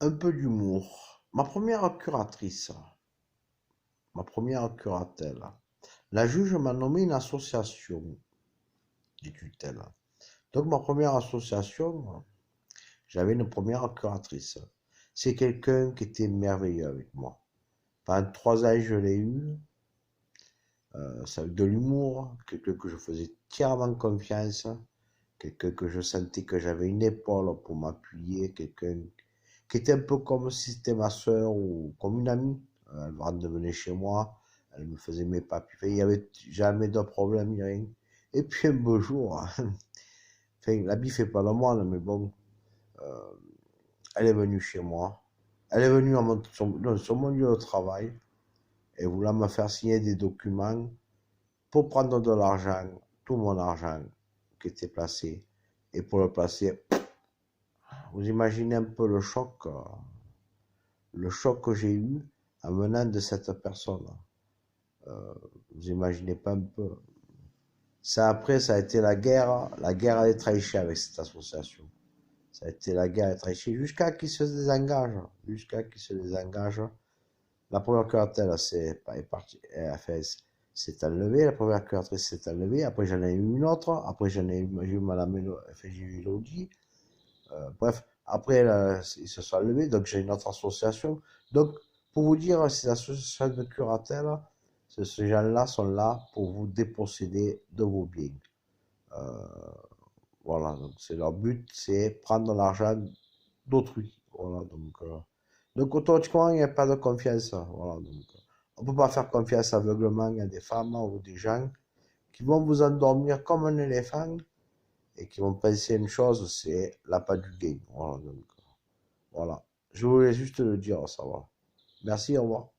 un peu d'humour. Ma première curatelle, la juge m'a nommé une association de tutelle. Donc ma première association, j'avais une première curatrice. C'est quelqu'un qui était merveilleux avec moi. Pendant 3 ans, je l'ai eu. C'est avec de l'humour, quelqu'un que je faisais entièrement confiance, quelqu'un que je sentais que j'avais une épaule pour m'appuyer, quelqu'un qui était un peu comme si c'était ma soeur ou comme une amie. Elle venait chez moi, elle me faisait mes papiers. Enfin, il n'y avait jamais de problème, ni rien. Et puis un beau jour, enfin, l'habit fait pas le moine, mais bon, euh, elle est venue chez moi. Elle est venue sur mon lieu de travail et voulait me faire signer des documents pour prendre de l'argent, tout mon argent qui était placé, et pour le placer, vous imaginez un peu le choc que j'ai eu en venant de cette personne. Euh, vous imaginez pas un peu. Ça après, ça a été la guerre des tranchées avec cette association. Ça a été la guerre des tranchées jusqu'à qu'il se désengage, jusqu'à qu'il se désengage. La première curatelle est partie, s'est enlevée, la première curatrice s'est enlevée, après j'en ai eu une autre, après j'ai eu madame, enfin, j'ai eu Elodie, bref, après ils se sont enlevés, donc j'ai une autre association. Donc, pour vous dire, ces associations de curatelle, ces gens-là sont là pour vous déposséder de vos biens. Euh, voilà, donc c'est leur but, c'est prendre l'argent d'autrui. Voilà, donc automatiquement, il n'y a pas de confiance. Voilà, donc, on ne peut pas faire confiance aveuglement à des femmes ou des gens qui vont vous endormir comme un éléphant et qui vont penser une chose, c'est l'appât du gain. Voilà, donc, voilà. Je voulais juste le dire, ça va. Merci, au revoir.